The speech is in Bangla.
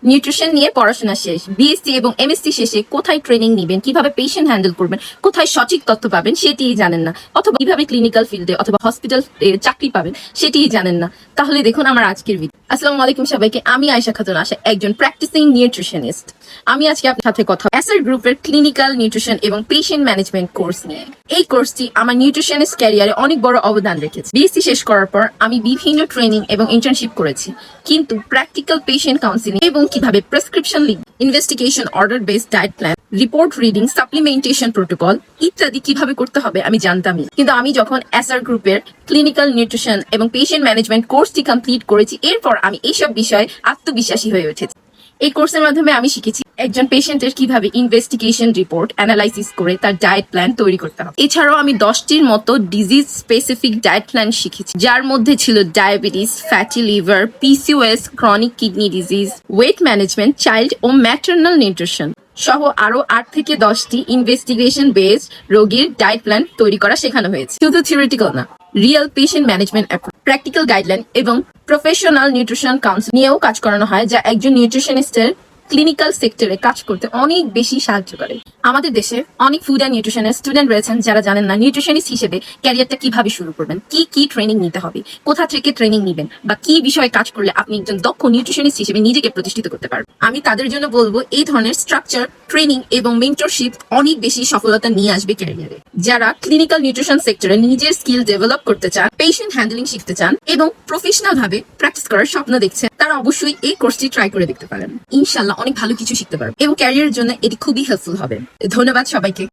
নিউট্রিশন নিয়ে পড়াশোনা শেষ, বিএসসি এবং এমএসসি শেষে কোথায় ট্রেনিং নেবেন, কিভাবে পেশেন্ট হ্যান্ডেল করবেন, কোথায় সঠিক তথ্য পাবেন সেটিই জানেন না, অথবা কিভাবে ক্লিনিক্যাল ফিল্ডে অথবা হসপিটাল চাকরি পাবেন সেটিই জানেন না, তাহলে দেখুন আমার আজকের ভিডিও। আসসালামু আলাইকুম সবাইকে, আমি আয়েশা খাতুন আশা, একজন প্র্যাকটিসিং নিউট্রিশনিস্ট। আমি আজকে আপনার সাথে কথা এসআর গ্রুপের ক্লিনিক্যাল নিউট্রিশন এবং পেশেন্ট ম্যানেজমেন্ট কোর্স নিয়ে। এই কোর্সটি আমার নিউট্রিশনিস্ট ক্যারিয়ারে অনেক বড় অবদান রেখেছে। বিএসসি শেষ করার পর আমি বিভিন্ন ট্রেনিং এবং ইন্টার্নশিপ করেছি, কিন্তু প্র্যাকটিক্যাল পেশেন্ট কাউন্সিলিং এবং কিভাবে প্রেসক্রিপশন লিখ, investigation, order based diet plan, report reading, supplementation protocol ইত্যাদি কিভাবে করতে হবে আমি জানতামই। কিন্তু আমি যখন এসআর গ্রুপের ক্লিনিক্যাল নিউট্রিশন এবং পেশেন্ট ম্যানেজমেন্ট কোর্সটি কমপ্লিট করেছি, এরপর আমি এইসব বিষয়ে আত্মবিশ্বাসী হয়ে উঠেছি। এই কোর্সের মাধ্যমে আমি শিখেছি একজন পেশেন্টের কিভাবে ইনভেস্টিগেশন রিপোর্ট অ্যানালাইসিস করে তার ডায়েট প্ল্যান তৈরি করতে হবে। এছাড়াও আমি 10টির মতো ডিজিজ স্পেসিফিক ডায়েট প্ল্যান শিখেছি, যার মধ্যে ছিল diabetes, fatty liver, PCOS, chronic kidney disease, weight management, child ও ম্যাটারনাল নিউট্রিশন সহ আরো 8 থেকে 10টি ইনভেস্টিগেশন বেসড রোগীর ডায়েট প্ল্যান তৈরি করা শেখানো হয়েছে। শুধু থিওরিটিক্যাল না, real patient management approach, practical guideline এবং প্রফেশনাল নিউট্রিশন কাউন্সিল নিয়েও কাজ করানো হয়, যা একজন নিউট্রিশনিস্টের ক্লিনিক্যাল সেক্টরে কাজ করতে অনেক বেশি সাহায্য করে। আমাদের দেশে অনেক ফুড অ্যান্ড নিউট্রিশনের স্টুডেন্ট রয়েছেন যারা জানেন না নিউট্রিশনিস্ট হিসেবে ক্যারিয়ারটা কিভাবে শুরু করবেন, কি ট্রেনিং নিতে হবে, কোথা থেকে ট্রেনিং নেবেন, বা কি বিষয়ে কাজ করলে আপনি একজন দক্ষ নিউট্রিশনিস্ট হিসেবে নিজেকে প্রতিষ্ঠিত করতে পারবেন। আমি তাদের জন্য বলবো এই ধরনের স্ট্রাকচার, ট্রেনিং এবং মেন্টরশিপ অনেক বেশি সফলতা নিয়ে আসবে ক্যারিয়ারে। যারা ক্লিনিক্যাল নিউট্রিশন সেক্টরে নিজের স্কিল ডেভেলপ করতে চান, পেশেন্ট হ্যান্ডলিং শিখতে চান এবং প্রফেশনাল ভাবে প্র্যাকটিস করার স্বপ্ন দেখছেন, তারা অবশ্যই এই কোর্সটি ট্রাই করে দেখতে পারেন। ইনশাল্লাহ অনেক ভালো কিছু শিখতে পারবেন এবং ক্যারিয়ারের জন্য এটি খুবই হেল্পফুল হবে। ধন্যবাদ সবাইকে।